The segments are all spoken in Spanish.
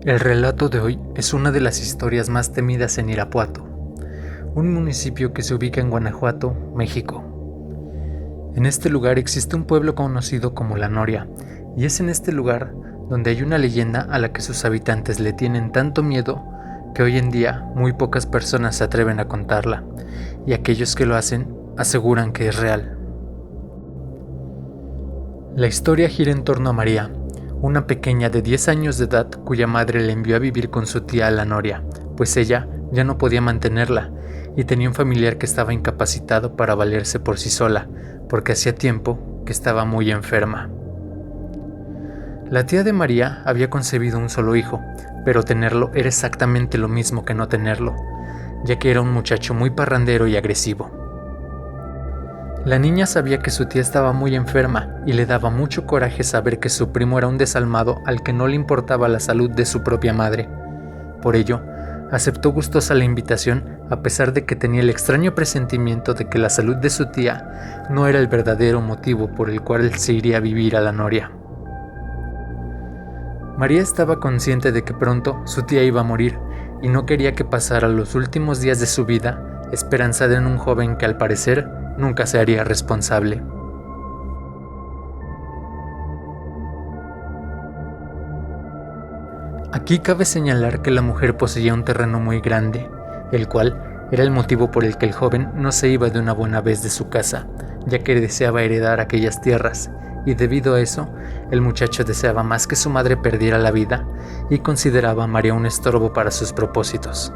El relato de hoy es una de las historias más temidas en Irapuato, un municipio que se ubica en Guanajuato, México. En este lugar existe un pueblo conocido como La Noria, y es en este lugar donde hay una leyenda a la que sus habitantes le tienen tanto miedo que hoy en día muy pocas personas se atreven a contarla, y aquellos que lo hacen aseguran que es real. La historia gira en torno a María, una pequeña de 10 años de edad cuya madre le envió a vivir con su tía a La Noria, pues ella ya no podía mantenerla y tenía un familiar que estaba incapacitado para valerse por sí sola, porque hacía tiempo que estaba muy enferma. La tía de María había concebido un solo hijo, pero tenerlo era exactamente lo mismo que no tenerlo, ya que era un muchacho muy parrandero y agresivo. La niña sabía que su tía estaba muy enferma y le daba mucho coraje saber que su primo era un desalmado al que no le importaba la salud de su propia madre. Por ello, aceptó gustosa la invitación a pesar de que tenía el extraño presentimiento de que la salud de su tía no era el verdadero motivo por el cual él se iría a vivir a La Noria. María estaba consciente de que pronto su tía iba a morir y no quería que pasara los últimos días de su vida esperanzada en un joven que al parecer nunca se haría responsable. Aquí cabe señalar que la mujer poseía un terreno muy grande, el cual era el motivo por el que el joven no se iba de una buena vez de su casa, ya que deseaba heredar aquellas tierras, y debido a eso, el muchacho deseaba más que su madre perdiera la vida y consideraba a María un estorbo para sus propósitos.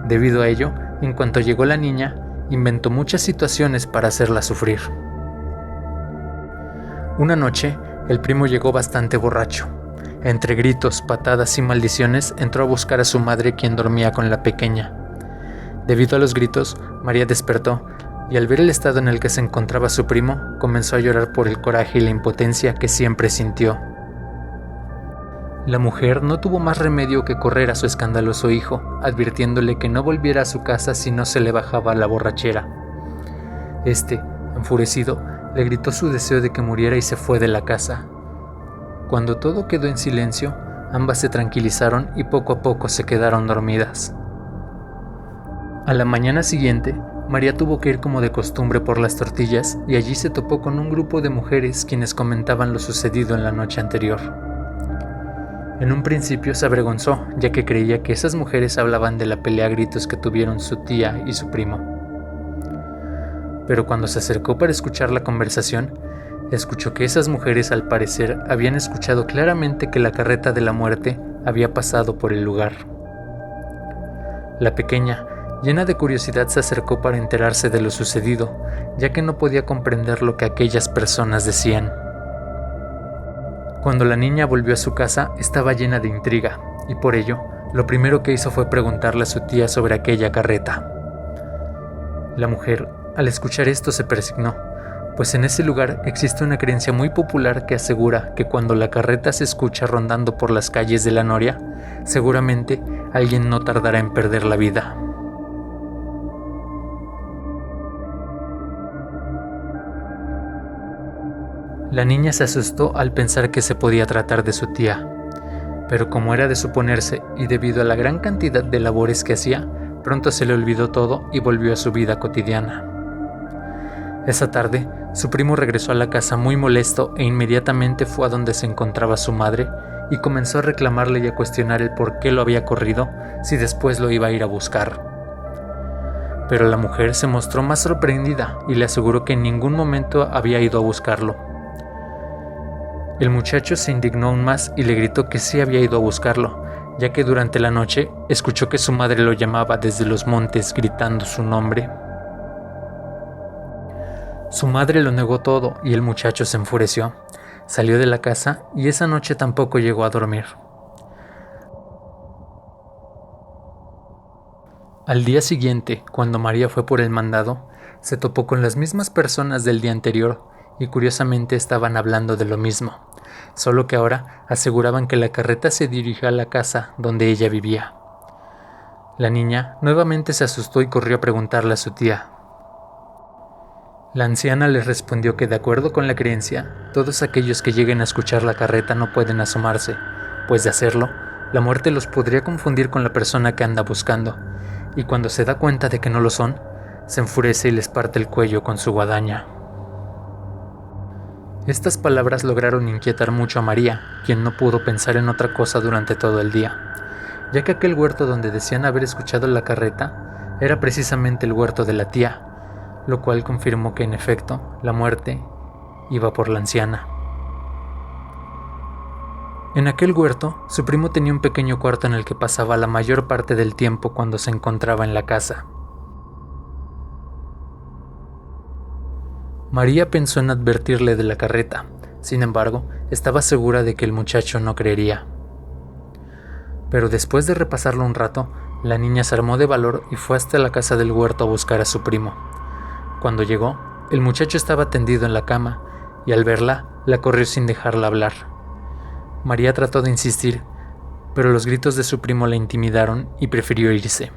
Debido a ello, en cuanto llegó la niña, inventó muchas situaciones para hacerla sufrir. Una noche, el primo llegó bastante borracho. Entre gritos, patadas y maldiciones, entró a buscar a su madre, quien dormía con la pequeña. Debido a los gritos, María despertó, y al ver el estado en el que se encontraba su primo, comenzó a llorar por el coraje y la impotencia que siempre sintió. La mujer no tuvo más remedio que correr a su escandaloso hijo, advirtiéndole que no volviera a su casa si no se le bajaba la borrachera. Este, enfurecido, le gritó su deseo de que muriera y se fue de la casa. Cuando todo quedó en silencio, ambas se tranquilizaron y poco a poco se quedaron dormidas. A la mañana siguiente, María tuvo que ir como de costumbre por las tortillas y allí se topó con un grupo de mujeres quienes comentaban lo sucedido en la noche anterior. En un principio se avergonzó, ya que creía que esas mujeres hablaban de la pelea a gritos que tuvieron su tía y su primo. Pero cuando se acercó para escuchar la conversación, escuchó que esas mujeres al parecer habían escuchado claramente que la carreta de la muerte había pasado por el lugar. La pequeña, llena de curiosidad, se acercó para enterarse de lo sucedido, ya que no podía comprender lo que aquellas personas decían. Cuando la niña volvió a su casa, estaba llena de intriga, y por ello, lo primero que hizo fue preguntarle a su tía sobre aquella carreta. La mujer, al escuchar esto, se persignó, pues en ese lugar existe una creencia muy popular que asegura que cuando la carreta se escucha rondando por las calles de La Noria, seguramente alguien no tardará en perder la vida. La niña se asustó al pensar que se podía tratar de su tía, pero como era de suponerse y debido a la gran cantidad de labores que hacía, pronto se le olvidó todo y volvió a su vida cotidiana. Esa tarde, su primo regresó a la casa muy molesto e inmediatamente fue a donde se encontraba su madre y comenzó a reclamarle y a cuestionar el por qué lo había corrido si después lo iba a ir a buscar. Pero la mujer se mostró más sorprendida y le aseguró que en ningún momento había ido a buscarlo. El muchacho se indignó aún más y le gritó que sí había ido a buscarlo, ya que durante la noche escuchó que su madre lo llamaba desde los montes gritando su nombre. Su madre lo negó todo y el muchacho se enfureció. Salió de la casa y esa noche tampoco llegó a dormir. Al día siguiente, cuando María fue por el mandado, se topó con las mismas personas del día anterior y curiosamente estaban hablando de lo mismo, solo que ahora aseguraban que la carreta se dirigía a la casa donde ella vivía. La niña nuevamente se asustó y corrió a preguntarle a su tía. La anciana les respondió que de acuerdo con la creencia, todos aquellos que lleguen a escuchar la carreta no pueden asomarse, pues de hacerlo, La muerte los podría confundir con la persona que anda buscando, y cuando se da cuenta de que no lo son, se enfurece y les parte el cuello con su guadaña. Estas palabras lograron inquietar mucho a María, quien no pudo pensar en otra cosa durante todo el día, ya que aquel huerto donde decían haber escuchado la carreta era precisamente el huerto de la tía, lo cual confirmó que en efecto la muerte iba por la anciana. En aquel huerto, su primo tenía un pequeño cuarto en el que pasaba la mayor parte del tiempo cuando se encontraba en la casa. María pensó en advertirle de la carreta, sin embargo, estaba segura de que el muchacho no creería. Pero después de repasarlo un rato, la niña se armó de valor y fue hasta la casa del huerto a buscar a su primo. Cuando llegó, el muchacho estaba tendido en la cama, y al verla, la corrió sin dejarla hablar. María trató de insistir, pero los gritos de su primo la intimidaron y prefirió irse.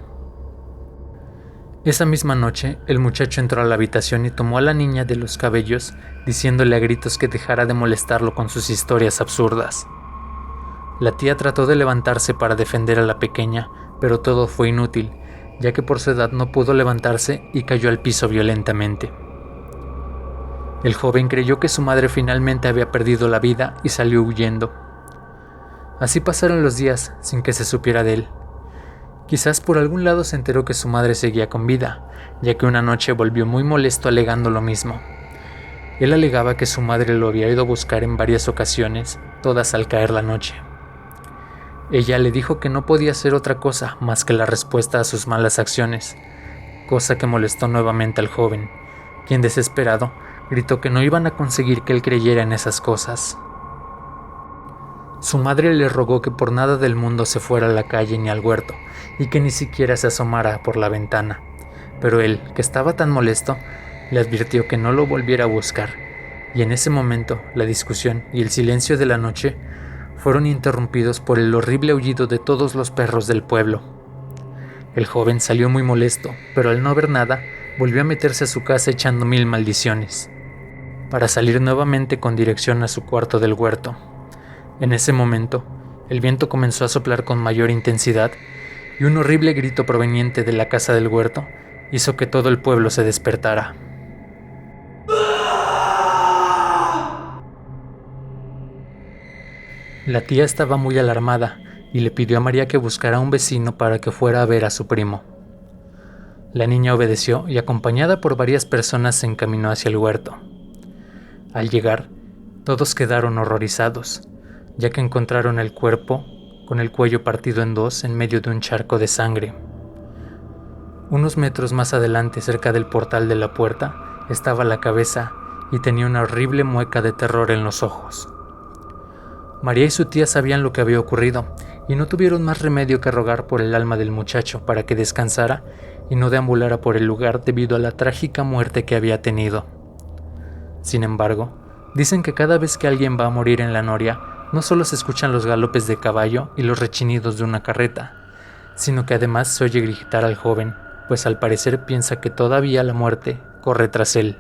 Esa misma noche, el muchacho entró a la habitación y tomó a la niña de los cabellos, diciéndole a gritos que dejara de molestarlo con sus historias absurdas. La tía trató de levantarse para defender a la pequeña, pero todo fue inútil, ya que por su edad no pudo levantarse y cayó al piso violentamente. El joven creyó que su madre finalmente había perdido la vida y salió huyendo. Así pasaron los días sin que se supiera de él. Quizás por algún lado se enteró que su madre seguía con vida, ya que una noche volvió muy molesto alegando lo mismo. Él alegaba que su madre lo había ido a buscar en varias ocasiones, todas al caer la noche. Ella le dijo que no podía hacer otra cosa más que la respuesta a sus malas acciones, cosa que molestó nuevamente al joven, quien desesperado gritó que no iban a conseguir que él creyera en esas cosas. Su madre le rogó que por nada del mundo se fuera a la calle ni al huerto, y que ni siquiera se asomara por la ventana, pero él, que estaba tan molesto, le advirtió que no lo volviera a buscar, y en ese momento la discusión y el silencio de la noche fueron interrumpidos por el horrible aullido de todos los perros del pueblo. El joven salió muy molesto, pero al no ver nada, volvió a meterse a su casa echando 1000 maldiciones, para salir nuevamente con dirección a su cuarto del huerto. En ese momento, el viento comenzó a soplar con mayor intensidad y un horrible grito proveniente de la casa del huerto hizo que todo el pueblo se despertara. La tía estaba muy alarmada y le pidió a María que buscara a un vecino para que fuera a ver a su primo. La niña obedeció y acompañada por varias personas se encaminó hacia el huerto. Al llegar, todos quedaron horrorizados, ya que encontraron el cuerpo con el cuello partido en dos en medio de un charco de sangre. Unos metros más adelante, cerca del portal de la puerta, estaba la cabeza y tenía una horrible mueca de terror en los ojos. María y su tía sabían lo que había ocurrido y no tuvieron más remedio que rogar por el alma del muchacho para que descansara y no deambulara por el lugar debido a la trágica muerte que había tenido. Sin embargo, dicen que cada vez que alguien va a morir en la noria, no solo se escuchan los galopes de caballo y los rechinidos de una carreta, sino que además se oye gritar al joven, pues al parecer piensa que todavía la muerte corre tras él.